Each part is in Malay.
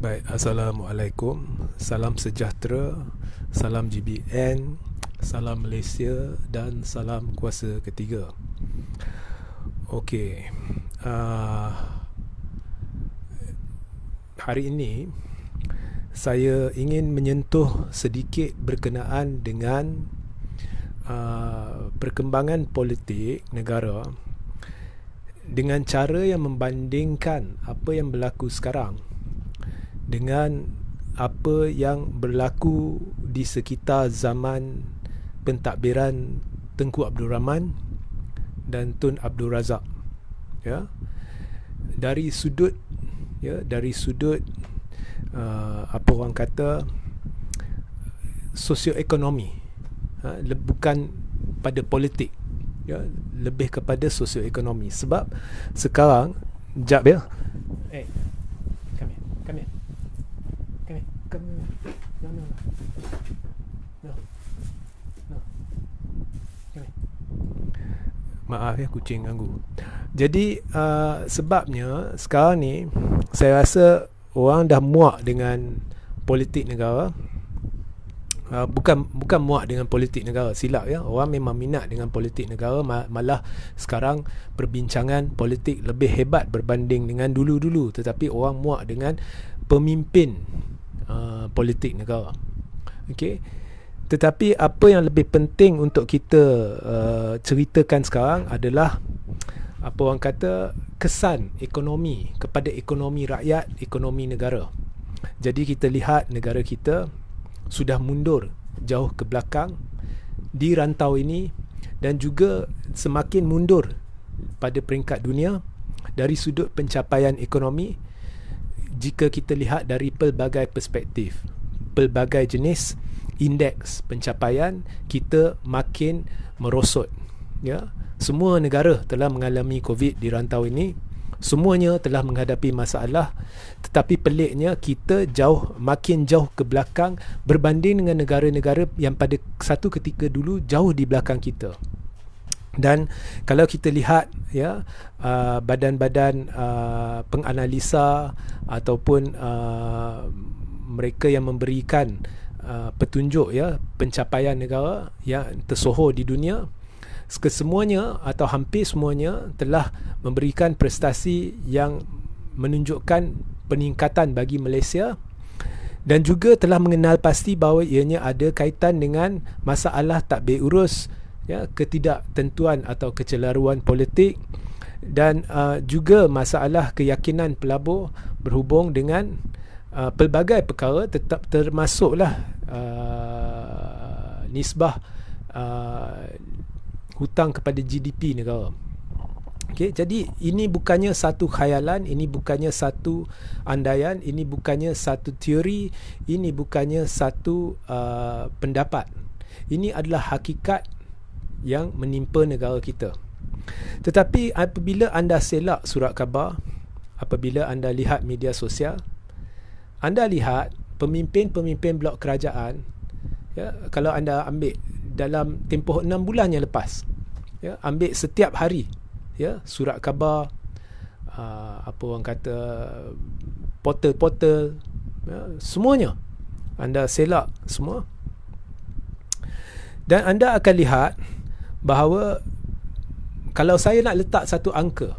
Baik, Assalamualaikum. Salam sejahtera, salam GBN, salam Malaysia dan salam kuasa ketiga. Okey, hari ini saya ingin menyentuh sedikit berkenaan dengan perkembangan politik negara dengan cara yang membandingkan apa yang berlaku sekarang dengan apa yang berlaku di sekitar zaman pentadbiran Tengku Abdul Rahman dan Tun Abdul Razak, ya, dari sudut apa orang kata sosioekonomi, bukan pada politik, ya, lebih kepada sosioekonomi. Sebab sekarang jap ya, come here. No. Maaf ya, kucing ganggu. Jadi sebabnya sekarang ni saya rasa orang dah muak dengan politik negara. Bukan muak dengan politik negara, silap ya. Orang memang minat dengan politik negara, malah sekarang perbincangan politik lebih hebat berbanding dengan dulu-dulu. Tetapi orang muak dengan pemimpin politik negara. Okey. Tetapi apa yang lebih penting untuk kita ceritakan sekarang adalah apa orang kata kesan ekonomi kepada ekonomi rakyat, ekonomi negara. Jadi kita lihat negara kita sudah mundur jauh ke belakang di rantau ini dan juga semakin mundur pada peringkat dunia dari sudut pencapaian ekonomi jika kita lihat dari pelbagai perspektif, pelbagai jenis indeks pencapaian kita makin merosot, ya. Semua negara telah mengalami COVID di rantau ini, semuanya telah menghadapi masalah, tetapi peliknya kita makin jauh ke belakang berbanding dengan negara-negara yang pada satu ketika dulu jauh di belakang kita. Dan kalau kita lihat, ya, badan-badan penganalisa ataupun mereka yang memberikan petunjuk, ya, pencapaian negara yang tersohor di dunia, kesemuanya atau hampir semuanya telah memberikan prestasi yang menunjukkan peningkatan bagi Malaysia dan juga telah mengenal pasti bahawa ianya ada kaitan dengan masalah tadbir urus, ya, ketidaktentuan atau kecelaruan politik dan juga masalah keyakinan pelabur berhubung dengan pelbagai perkara, tetap termasuklah nisbah hutang kepada GDP negara. Okay, jadi ini bukannya satu khayalan, ini bukannya satu andaian, ini bukannya satu teori, ini bukannya satu pendapat. Ini adalah hakikat yang menimpa negara kita. Tetapi apabila anda selak surat khabar, apabila anda lihat media sosial, anda lihat pemimpin-pemimpin blok kerajaan, ya, kalau anda ambil dalam tempoh 6 bulan yang lepas, ya, ambil setiap hari, ya, surat khabar, apa orang kata portal-portal, ya, semuanya anda selak semua, dan anda akan lihat bahawa kalau saya nak letak satu angka,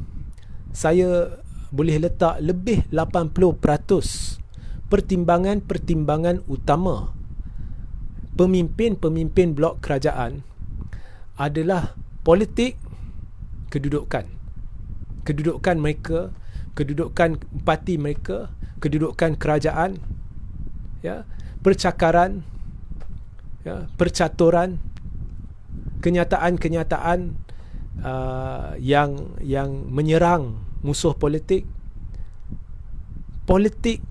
saya boleh letak lebih 80% pertimbangan-pertimbangan utama pemimpin-pemimpin blok kerajaan adalah politik, kedudukan mereka, kedudukan parti mereka, kedudukan kerajaan, ya, percakaran, ya, percaturan, kenyataan-kenyataan yang menyerang musuh politik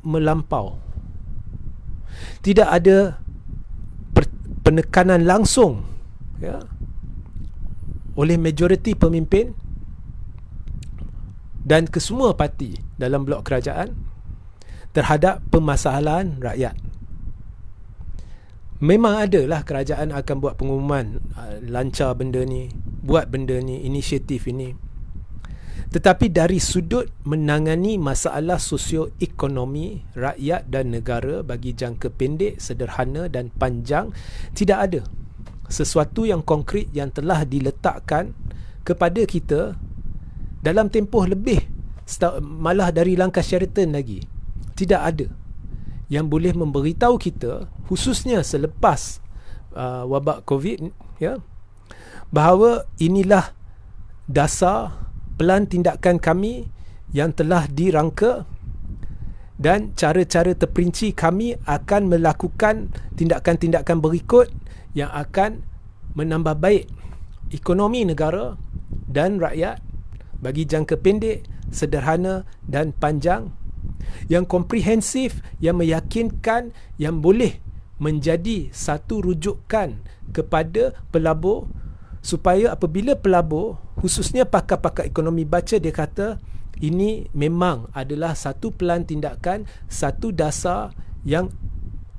melampau. Tidak ada penekanan langsung, ya, oleh majoriti pemimpin dan kesemua parti dalam blok kerajaan terhadap permasalahan rakyat. Memang adalah kerajaan akan buat pengumuman, lancar benda ni, buat benda ni, inisiatif ini. Tetapi dari sudut menangani masalah sosioekonomi rakyat dan negara bagi jangka pendek, sederhana dan panjang, tidak ada sesuatu yang konkret yang telah diletakkan kepada kita dalam tempoh lebih, malah dari langkah Sheraton lagi. Tidak ada yang boleh memberitahu kita, khususnya selepas wabak COVID, ya, bahawa inilah dasar pelan tindakan kami yang telah dirangka dan cara-cara terperinci kami akan melakukan tindakan-tindakan berikut yang akan menambah baik ekonomi negara dan rakyat bagi jangka pendek, sederhana dan panjang, yang komprehensif, yang meyakinkan, yang boleh menjadi satu rujukan kepada pelabur, supaya apabila pelabur, khususnya pakar-pakar ekonomi baca, dia kata ini memang adalah satu pelan tindakan, satu dasar yang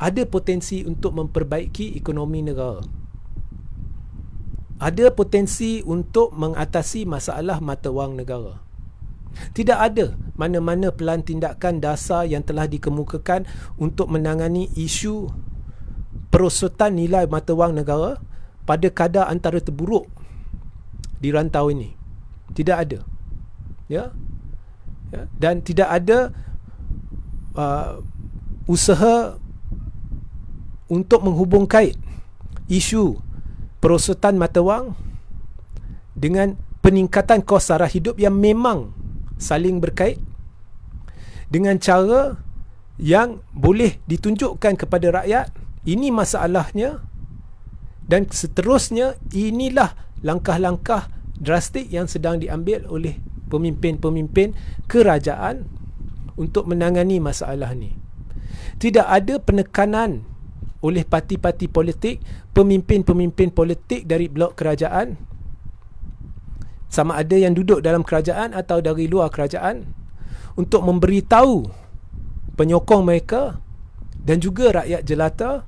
ada potensi untuk memperbaiki ekonomi negara, ada potensi untuk mengatasi masalah mata wang negara. Tidak ada mana-mana pelan tindakan dasar yang telah dikemukakan untuk menangani isu perosotan nilai mata wang negara pada kadar antara terburuk di rantau ini. Tidak ada, ya, dan tidak ada usaha untuk menghubung kait isu perosotan mata wang dengan peningkatan kos sara hidup yang memang saling berkait, dengan cara yang boleh ditunjukkan kepada rakyat ini masalahnya, dan seterusnya inilah langkah-langkah drastik yang sedang diambil oleh pemimpin-pemimpin kerajaan untuk menangani masalah ni. Tidak ada penekanan oleh parti-parti politik, pemimpin-pemimpin politik dari blok kerajaan, sama ada yang duduk dalam kerajaan atau dari luar kerajaan, untuk memberitahu penyokong mereka dan juga rakyat jelata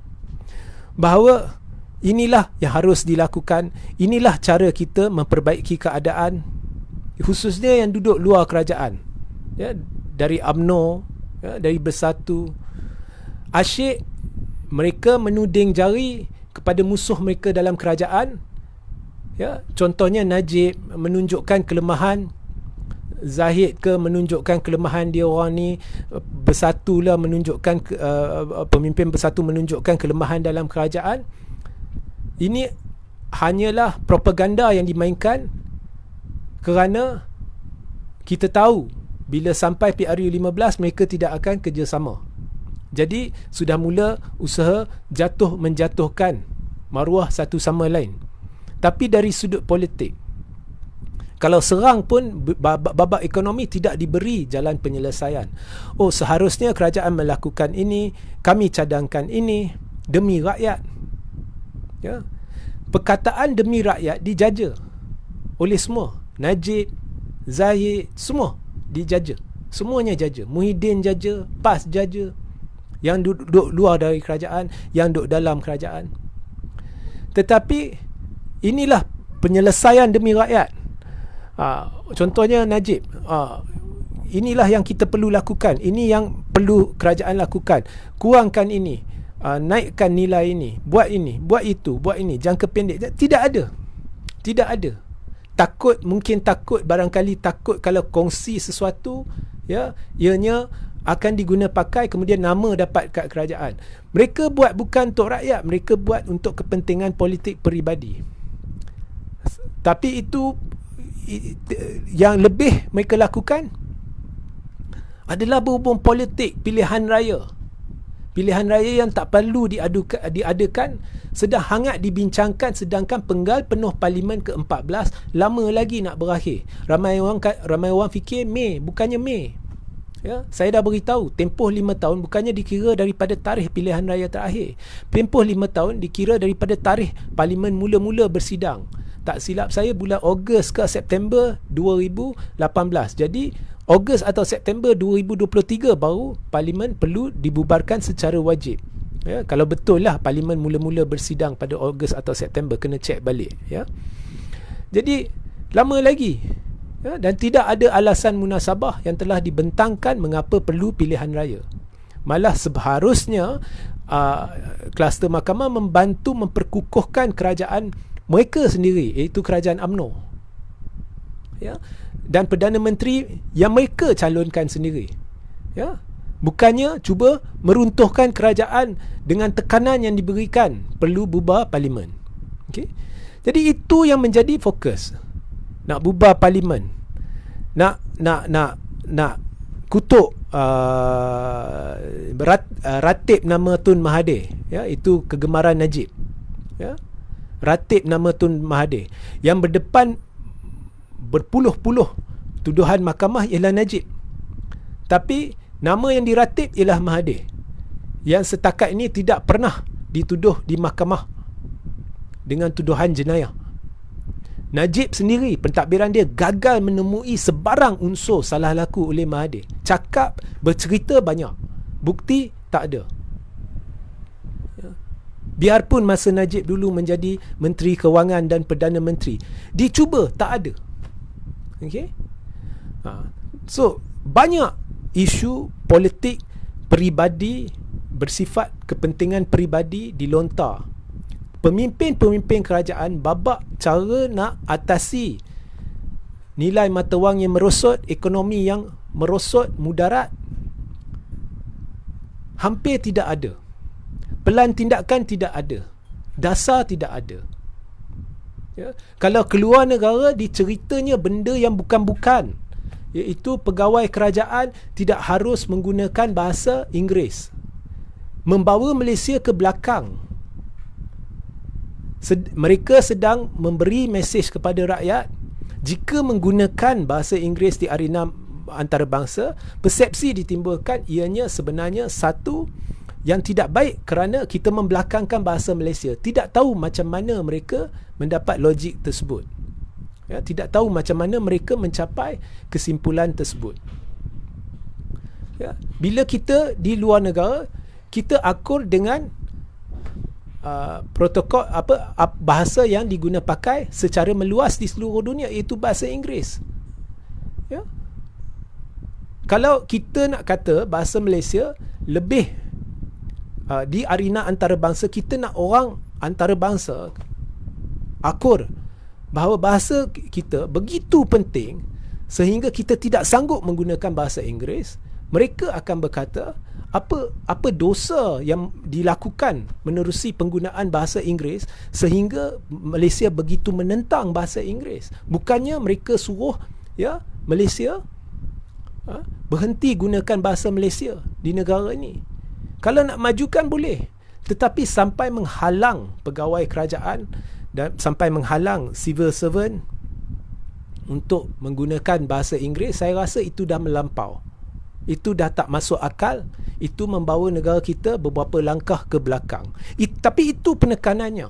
bahawa inilah yang harus dilakukan, inilah cara kita memperbaiki keadaan, khususnya yang duduk luar kerajaan, ya, dari UMNO, ya, dari Bersatu. Asyik mereka menuding jari kepada musuh mereka dalam kerajaan, ya, contohnya Najib menunjukkan kelemahan, Zahid ke menunjukkan kelemahan dia orang ni, Bersatu lah menunjukkan pemimpin Bersatu menunjukkan kelemahan dalam kerajaan. Ini hanyalah propaganda yang dimainkan kerana kita tahu bila sampai PRU15 mereka tidak akan kerjasama. Jadi sudah mula usaha menjatuhkan maruah satu sama lain. Tapi dari sudut politik, kalau serang pun babak ekonomi tidak diberi jalan penyelesaian. Oh, seharusnya kerajaan melakukan ini, kami cadangkan ini demi rakyat. Ya. Perkataan demi rakyat dijaja oleh semua. Najib, Zahid, semua dijaja. Semuanya jaja. Muhyiddin jaja, PAS jaja. Yang duduk luar dari kerajaan, yang duduk dalam kerajaan. Tetapi inilah penyelesaian demi rakyat. Contohnya Najib, inilah yang kita perlu lakukan, ini yang perlu kerajaan lakukan, kurangkan ini, naikkan nilai ini, buat itu, buat ini, jangka pendek. Tidak ada. Mungkin takut, barangkali takut kalau kongsi sesuatu, ya, ianya akan diguna pakai, kemudian nama dapat kat kerajaan. Mereka buat bukan untuk rakyat, mereka buat untuk kepentingan politik peribadi. Tapi itu yang lebih mereka lakukan adalah berhubung politik pilihan raya. Pilihan raya yang tak perlu diadakan sedang hangat dibincangkan, sedangkan penggal penuh Parlimen ke-14 lama lagi nak berakhir. Ramai orang fikir Mei, bukannya Mei. Ya, saya dah beritahu, tempoh 5 tahun bukannya dikira daripada tarikh pilihan raya terakhir. Tempoh 5 tahun dikira daripada tarikh Parlimen mula-mula bersidang. Tak silap saya bulan Ogos ke September 2018. Jadi Ogos atau September 2023 baru Parlimen perlu dibubarkan secara wajib. Ya, kalau betul lah Parlimen mula-mula bersidang pada Ogos atau September, kena cek balik. Ya. Jadi lama lagi. ya, dan tidak ada alasan munasabah yang telah dibentangkan mengapa perlu pilihan raya. Malah seharusnya kluster mahkamah membantu memperkukuhkan kerajaan mereka sendiri, iaitu kerajaan UMNO, ya, dan Perdana Menteri yang mereka calonkan sendiri, ya. Bukannya cuba meruntuhkan kerajaan dengan tekanan yang diberikan perlu bubar parlimen. Okay? Jadi itu yang menjadi fokus. Nak bubar parlimen, nak kutuk ratib nama Tun Mahathir, ya, itu kegemaran Najib, ya. Ratib nama Tun Mahathir yang berdepan berpuluh-puluh tuduhan mahkamah ialah Najib, tapi nama yang diratib ialah Mahathir, yang setakat ini tidak pernah dituduh di mahkamah dengan tuduhan jenayah. Najib sendiri, pentadbiran dia gagal menemui sebarang unsur salah laku oleh Mahathir. Cakap, bercerita banyak, bukti tak ada. Biarpun masa Najib dulu menjadi Menteri Kewangan dan Perdana Menteri, dicuba, tak ada. Okay? So, banyak isu politik peribadi bersifat kepentingan peribadi dilontar. Pemimpin-pemimpin kerajaan babak cara nak atasi nilai mata wang yang merosot, ekonomi yang merosot, mudarat, hampir tidak ada. Pelan tindakan tidak ada. Dasar tidak ada. Ya. Kalau keluar negara diceritanya benda yang bukan-bukan, iaitu pegawai kerajaan tidak harus menggunakan bahasa Inggeris, membawa Malaysia ke belakang. Mereka sedang memberi mesej kepada rakyat, jika menggunakan bahasa Inggeris di arena antarabangsa, persepsi ditimbulkan ianya sebenarnya satu yang tidak baik kerana kita membelakangkan bahasa Malaysia. Tidak tahu macam mana mereka mendapat logik tersebut, ya, tidak tahu macam mana mereka mencapai kesimpulan tersebut, ya. Bila kita di luar negara, kita akur dengan protokol bahasa yang diguna pakai secara meluas di seluruh dunia, iaitu bahasa Inggeris, ya. Kalau kita nak kata bahasa Malaysia lebih di arena antarabangsa, kita nak orang antarabangsa akur bahawa bahasa kita begitu penting sehingga kita tidak sanggup menggunakan bahasa Inggeris, mereka akan berkata, apa dosa yang dilakukan menerusi penggunaan bahasa Inggeris sehingga Malaysia begitu menentang bahasa Inggeris. Bukannya mereka suruh, ya, Malaysia berhenti gunakan bahasa Malaysia di negara ini. Kalau nak majukan boleh, tetapi sampai menghalang pegawai kerajaan dan sampai menghalang civil servant untuk menggunakan bahasa Inggeris, saya rasa itu dah melampau. Itu dah tak masuk akal. Itu membawa negara kita beberapa langkah ke belakang. Tapi itu penekanannya.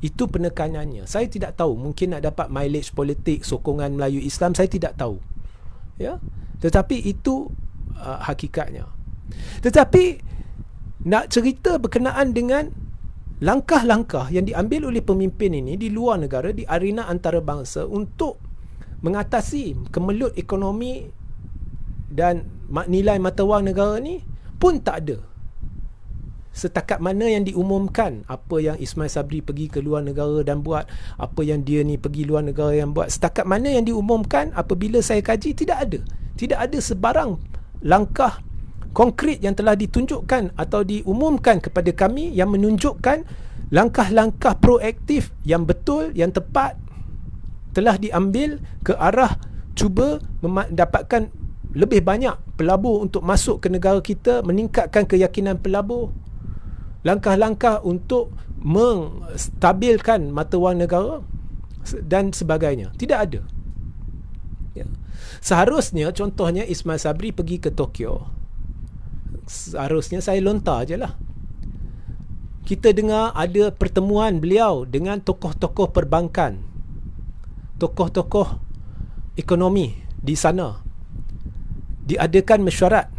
Itu penekanannya. Saya tidak tahu, mungkin nak dapat mileage politik, sokongan Melayu Islam, saya tidak tahu, ya. Tetapi itu hakikatnya. Tetapi nak cerita berkenaan dengan langkah-langkah yang diambil oleh pemimpin ini di luar negara, di arena antarabangsa untuk mengatasi kemelut ekonomi dan nilai mata wang negara ni pun tak ada. Setakat mana yang diumumkan, apa yang Ismail Sabri pergi ke luar negara dan buat, apa yang dia ni pergi luar negara yang buat, setakat mana yang diumumkan, apabila saya kaji, tidak ada. Tidak ada sebarang langkah konkret yang telah ditunjukkan atau diumumkan kepada kami yang menunjukkan langkah-langkah proaktif yang betul, yang tepat telah diambil ke arah cuba mendapatkan lebih banyak pelabur untuk masuk ke negara kita, meningkatkan keyakinan pelabur, langkah-langkah untuk menstabilkan mata wang negara dan sebagainya. Tidak ada, ya. Seharusnya, contohnya Ismail Sabri pergi ke Tokyo, seharusnya saya lontar je lah. Kita dengar ada pertemuan beliau dengan tokoh-tokoh perbankan, tokoh-tokoh ekonomi di sana. Diadakan mesyuarat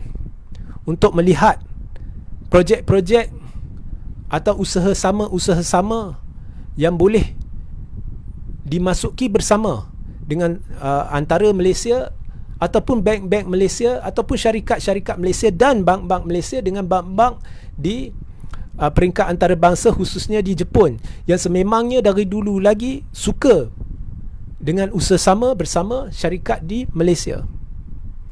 untuk melihat projek-projek atau usaha sama yang boleh dimasuki bersama dengan antara Malaysia ataupun bank-bank Malaysia ataupun syarikat-syarikat Malaysia dan bank-bank Malaysia dengan bank-bank di peringkat antarabangsa, khususnya di Jepun, yang sememangnya dari dulu lagi suka dengan usaha sama bersama syarikat di Malaysia.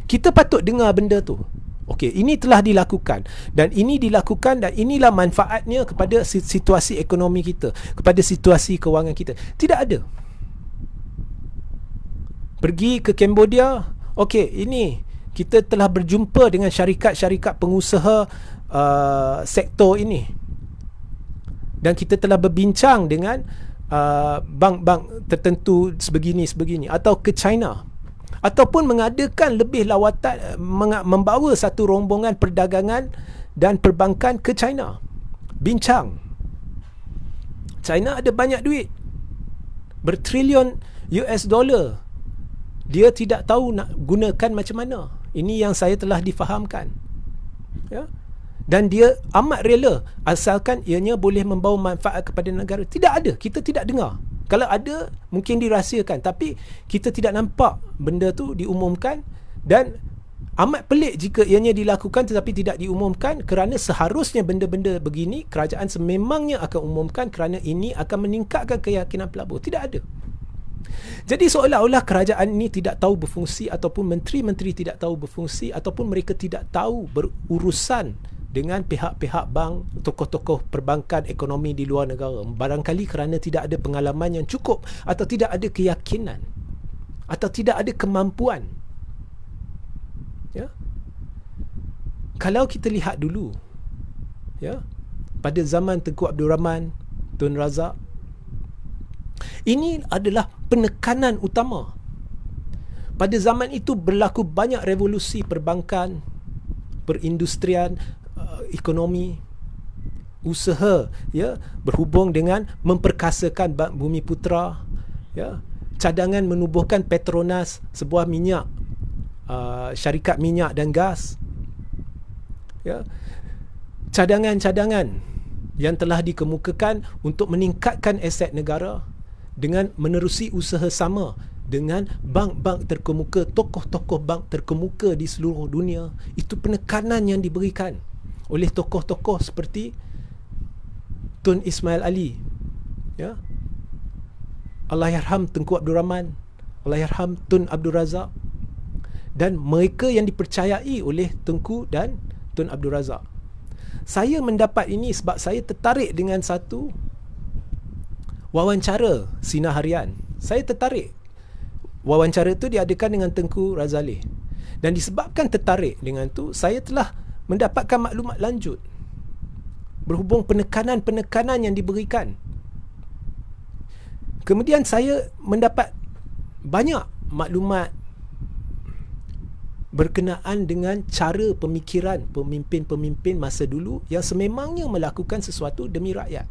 Kita patut dengar benda tu. Okey, ini telah dilakukan dan ini dilakukan dan inilah manfaatnya kepada situasi ekonomi kita, kepada situasi kewangan kita. Tidak ada. Pergi ke Cambodia, okey, ini kita telah berjumpa dengan syarikat-syarikat pengusaha sektor ini. Dan kita telah berbincang dengan bank-bank tertentu sebegini. Atau ke China. Ataupun mengadakan lebih lawatan, membawa satu rombongan perdagangan dan perbankan ke China. Bincang. China ada banyak duit. Bertrilion US dollar. Dia tidak tahu nak gunakan macam mana. Ini yang saya telah difahamkan. Ya. Dan dia amat rela asalkan ianya boleh membawa manfaat kepada negara. Tidak ada, kita tidak dengar. Kalau ada, mungkin dirahsiakan, tapi kita tidak nampak benda tu diumumkan. Dan amat pelik jika ianya dilakukan tetapi tidak diumumkan, kerana seharusnya benda-benda begini kerajaan sememangnya akan umumkan, kerana ini akan meningkatkan keyakinan pelabur. Tidak ada. Jadi seolah-olah kerajaan ini tidak tahu berfungsi, ataupun menteri-menteri tidak tahu berfungsi, ataupun mereka tidak tahu berurusan dengan pihak-pihak bank, tokoh-tokoh perbankan ekonomi di luar negara. Barangkali kerana tidak ada pengalaman yang cukup, atau tidak ada keyakinan, atau tidak ada kemampuan. Ya. Kalau kita lihat dulu, ya, pada zaman Tengku Abdul Rahman, Tun Razak, ini adalah penekanan utama. Pada zaman itu berlaku banyak revolusi perbankan, perindustrian, ekonomi, usaha, ya, berhubung dengan memperkasakan Bank Bumiputera, ya, cadangan menubuhkan Petronas, sebuah minyak, syarikat minyak dan gas, ya, cadangan-cadangan yang telah dikemukakan untuk meningkatkan aset negara dengan menerusi usaha sama dengan bank-bank terkemuka, tokoh-tokoh bank terkemuka di seluruh dunia. Itu penekanan yang diberikan oleh tokoh-tokoh seperti Tun Ismail Ali, ya, Allahyarham Tengku Abdul Rahman, Allahyarham Tun Abdul Razak, dan mereka yang dipercayai oleh Tengku dan Tun Abdul Razak. Saya mendapat ini sebab saya tertarik dengan satu wawancara Sinar Harian. Saya tertarik. Wawancara itu diadakan dengan Tengku Razali. Dan disebabkan tertarik dengan tu, saya telah mendapatkan maklumat lanjut berhubung penekanan-penekanan yang diberikan. Kemudian saya mendapat banyak maklumat berkenaan dengan cara pemikiran pemimpin-pemimpin masa dulu yang sememangnya melakukan sesuatu demi rakyat.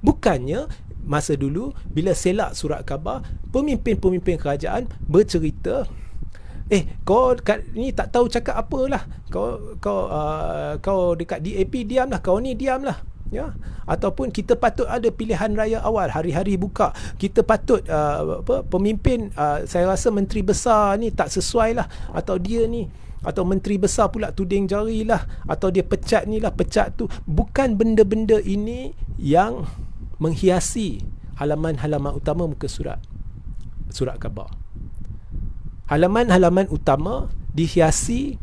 Bukannya masa dulu bila selak surat khabar, pemimpin-pemimpin kerajaan bercerita, kau ni tak tahu cakap apalah, kau dekat DAP diamlah, kau ni diamlah, ya. Ataupun kita patut ada pilihan raya awal, hari-hari buka, kita patut pemimpin, saya rasa menteri besar ni tak sesuai lah, atau dia ni, atau menteri besar pula tuding jari lah, atau dia pecat ni lah, pecat tu. Bukan benda-benda ini yang menghiasi halaman-halaman utama muka surat khabar. Halaman-halaman utama dihiasi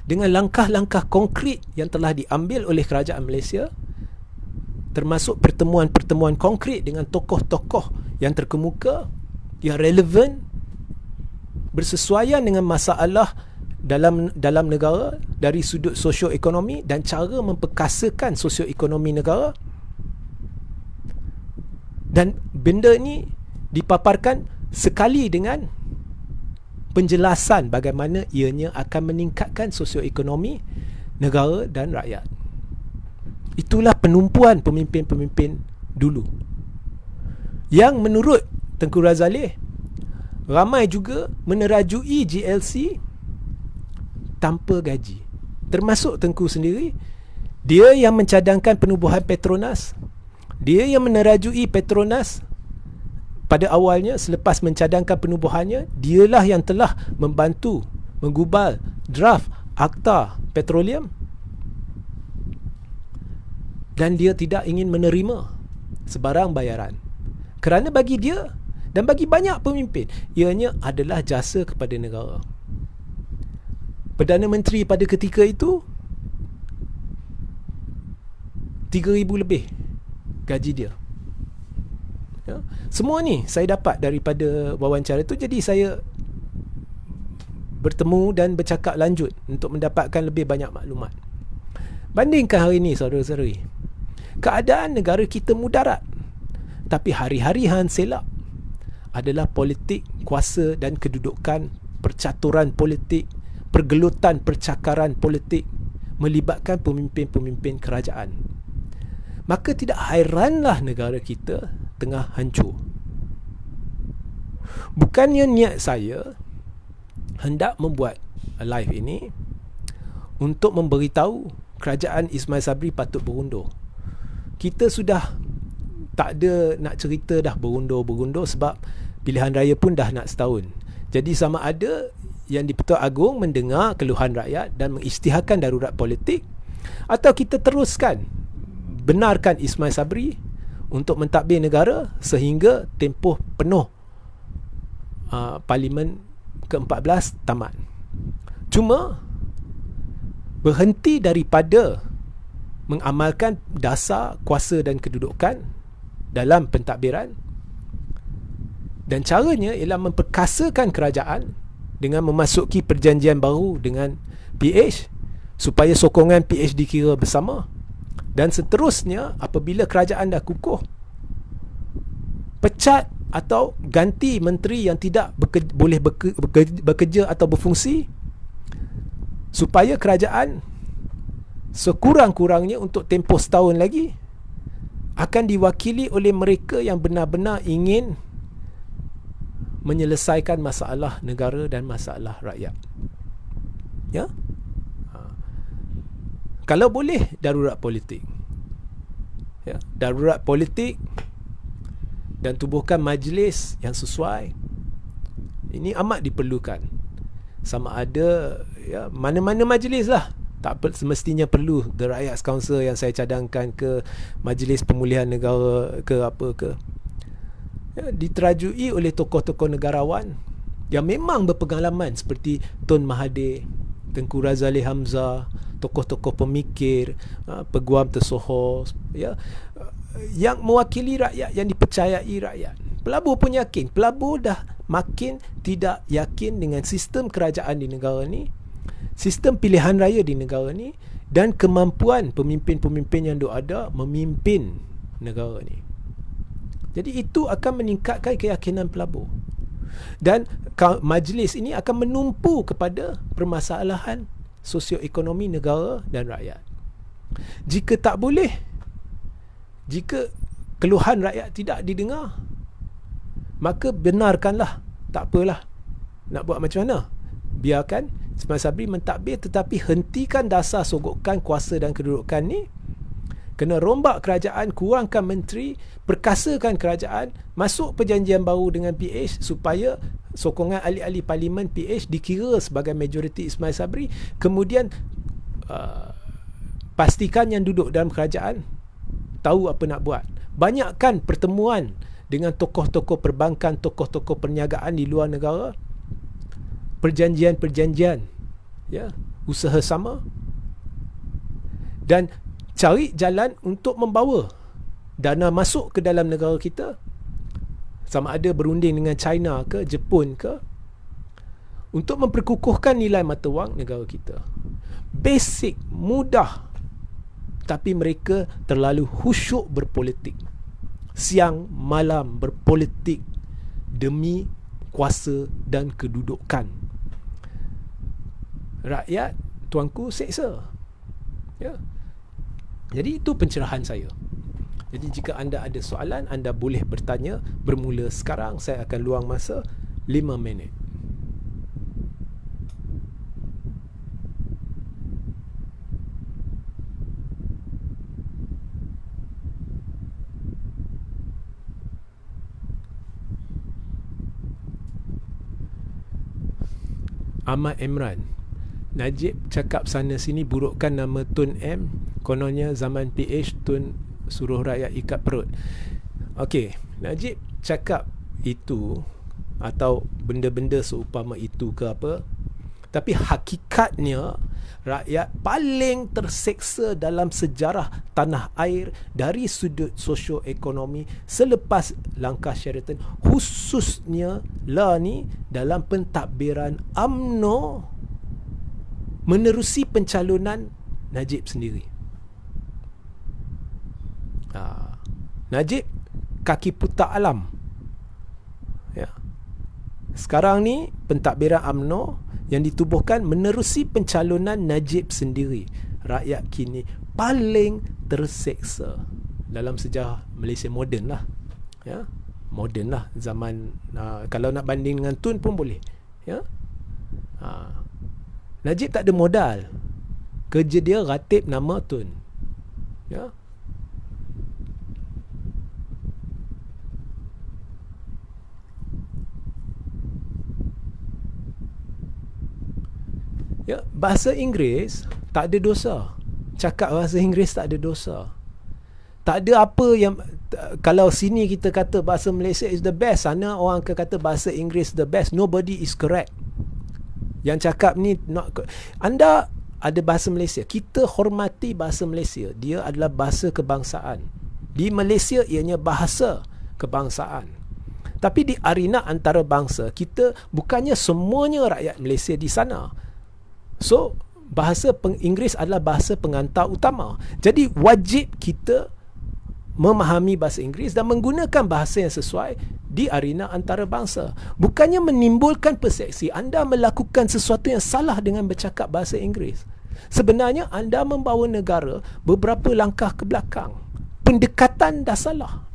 dengan langkah-langkah konkret yang telah diambil oleh kerajaan Malaysia, termasuk pertemuan-pertemuan konkret dengan tokoh-tokoh yang terkemuka, yang relevan, bersesuaian dengan masalah dalam negara dari sudut sosioekonomi dan cara memperkasakan sosioekonomi negara. Dan benda ni dipaparkan sekali dengan penjelasan bagaimana ianya akan meningkatkan sosioekonomi negara dan rakyat. Itulah penumpuan pemimpin-pemimpin dulu, yang menurut Tengku Razali ramai juga menerajui GLC tanpa gaji. Termasuk Tengku sendiri. Dia yang mencadangkan penubuhan Petronas, dia yang menerajui Petronas pada awalnya selepas mencadangkan penubuhannya, dialah yang telah membantu menggubal draft Akta Petroleum, dan dia tidak ingin menerima sebarang bayaran. Kerana bagi dia dan bagi banyak pemimpin, ianya adalah jasa kepada negara. Perdana Menteri pada ketika itu 3,000 lebih gaji dia. Ya. Semua ni saya dapat daripada wawancara itu. Jadi saya bertemu dan bercakap lanjut untuk mendapatkan lebih banyak maklumat. Bandingkan hari ini, saudara-saudari, keadaan negara kita mudarat, tapi hari-hari hang selak adalah politik, kuasa dan kedudukan, percaturan politik, pergelutan percakaran politik melibatkan pemimpin-pemimpin kerajaan. Maka tidak hairanlah negara kita tengah hancur. Bukannya niat saya hendak membuat live ini untuk memberitahu kerajaan Ismail Sabri patut berundur. Kita sudah tak ada nak cerita dah berundur sebab pilihan raya pun dah nak setahun. Jadi sama ada yang di-Pertuan Agong mendengar keluhan rakyat dan mengisytiharkan darurat politik, atau kita teruskan benarkan Ismail Sabri untuk mentadbir negara sehingga tempoh penuh Parlimen ke-14 tamat. Cuma berhenti daripada mengamalkan dasar kuasa dan kedudukan dalam pentadbiran, dan caranya ialah memperkasakan kerajaan dengan memasuki perjanjian baru dengan PH supaya sokongan PH dikira bersama, dan seterusnya apabila kerajaan dah kukuh, pecat atau ganti menteri yang tidak boleh bekerja atau berfungsi, supaya kerajaan sekurang-kurangnya untuk tempoh setahun lagi akan diwakili oleh mereka yang benar-benar ingin menyelesaikan masalah negara dan masalah rakyat. Ya? Kalau boleh, darurat politik. Ya, darurat politik dan tubuhkan majlis yang sesuai. Ini amat diperlukan. Sama ada mana-mana majlis lah. Tak semestinya perlu The Rakyat's Council yang saya cadangkan ke Majlis Pemulihan Negara ke apa ke. Diterajui oleh tokoh-tokoh negarawan yang memang berpengalaman seperti Tun Mahathir, Tengku Razali Hamzah, tokoh-tokoh pemikir, peguam tersohor, yang mewakili rakyat, yang dipercayai rakyat. Pelabur pun yakin. Pelabur dah makin tidak yakin dengan sistem kerajaan di negara ni, sistem pilihan raya di negara ni, dan kemampuan pemimpin-pemimpin yang ada memimpin negara ni. Jadi itu akan meningkatkan keyakinan pelabur. Dan majlis ini akan menumpu kepada permasalahan sosioekonomi negara dan rakyat. Jika tak boleh, jika keluhan rakyat tidak didengar, maka benarkanlah. Tak apalah, nak buat macam mana? Biarkan Ismail Sabri mentadbir, tetapi hentikan dasar sogokan kuasa dan kedudukan ni. Kena rombak kerajaan, kurangkan menteri, perkasakan kerajaan, masuk perjanjian baru dengan PH supaya sokongan ahli-ahli parlimen PH dikira sebagai majoriti Ismail Sabri. Kemudian pastikan yang duduk dalam kerajaan tahu apa nak buat. Banyakkan pertemuan dengan tokoh-tokoh perbankan, tokoh-tokoh perniagaan di luar negara, perjanjian-perjanjian, usaha sama, dan cari jalan untuk membawa dana masuk ke dalam negara kita, sama ada berunding dengan China ke Jepun ke, untuk memperkukuhkan nilai mata wang negara kita. Basic, mudah, tapi mereka terlalu khusyuk berpolitik, siang malam berpolitik demi kuasa dan kedudukan. Rakyat, tuanku, seksa. Jadi itu pencerahan saya. Jadi jika anda ada soalan, anda boleh bertanya. Bermula sekarang, saya akan luang masa 5 minit. Ahmad Emran. Najib cakap sana sini burukkan nama Tun M. Kononnya zaman PH Tun suruh rakyat ikat perut. Okey, Najib cakap itu atau benda-benda seumpama itu ke apa, tapi hakikatnya rakyat paling terseksa dalam sejarah tanah air dari sudut sosioekonomi selepas langkah Sheraton, khususnya lah ni dalam pentadbiran UMNO menerusi pencalonan Najib sendiri. Najib kaki putar alam. Ya. Sekarang ni pentadbiran UMNO yang ditubuhkan menerusi pencalonan Najib sendiri. Rakyat kini paling terseksa dalam sejarah Malaysia moden lah. Ya, moden lah zaman kalau nak banding dengan Tun pun boleh. Ya. Najib tak ada modal. Kerja dia ratib nama Tun. Ya. Ya, bahasa Inggeris tak ada dosa. Cakap bahasa Inggeris tak ada dosa. Tak ada apa yang kalau sini kita kata bahasa Malaysia is the best, sana orang akan kata bahasa Inggeris the best. Nobody is correct. Yang cakap ni anda ada bahasa Malaysia. Kita hormati bahasa Malaysia. Dia adalah bahasa kebangsaan. Di Malaysia ianya bahasa kebangsaan. Tapi di arena antarabangsa, kita bukannya semuanya rakyat Malaysia di sana. So, bahasa Inggeris adalah bahasa pengantar utama. Jadi, wajib kita memahami bahasa Inggeris dan menggunakan bahasa yang sesuai di arena antarabangsa. Bukannya menimbulkan persepsi anda melakukan sesuatu yang salah dengan bercakap bahasa Inggeris. Sebenarnya, anda membawa negara beberapa langkah ke belakang. Pendekatan dah salah.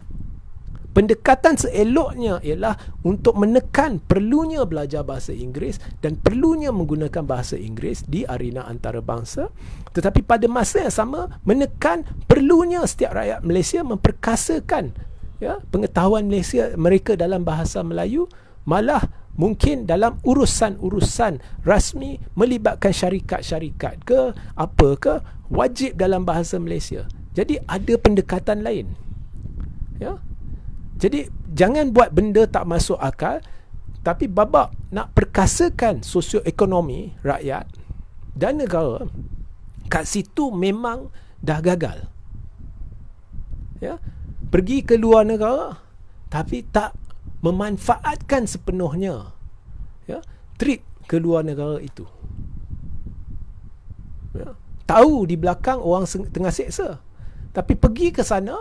Pendekatan seeloknya ialah untuk menekan perlunya belajar bahasa Inggeris dan perlunya menggunakan bahasa Inggeris di arena antarabangsa, tetapi pada masa yang sama menekan perlunya setiap rakyat Malaysia memperkasakan pengetahuan Malaysia mereka dalam bahasa Melayu, malah mungkin dalam urusan-urusan rasmi melibatkan syarikat-syarikat ke apa ke, wajib dalam bahasa Malaysia. Jadi ada pendekatan lain. Ya. Jadi jangan buat benda tak masuk akal, tapi babak nak perkasakan sosioekonomi rakyat dan negara, kat situ memang dah gagal. Ya, pergi ke luar negara tapi tak memanfaatkan sepenuhnya trip ke luar negara itu. Ya, tahu di belakang orang tengah seksa, tapi pergi ke sana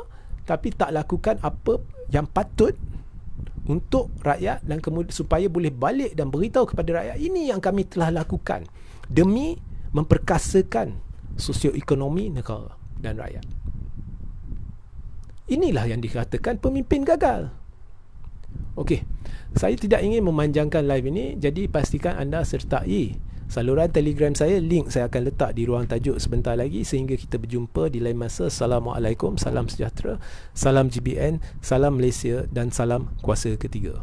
tapi tak lakukan apa yang patut untuk rakyat dan kemudian supaya boleh balik dan beritahu kepada rakyat, ini yang kami telah lakukan demi memperkasakan sosioekonomi negara dan rakyat. Inilah yang dikatakan pemimpin gagal. Okey, saya tidak ingin memanjangkan live ini, jadi pastikan anda sertai saluran Telegram saya. Link saya akan letak di ruang tajuk sebentar lagi, sehingga kita berjumpa di lain masa. Assalamualaikum, salam sejahtera, salam GBN, salam Malaysia dan salam kuasa ketiga.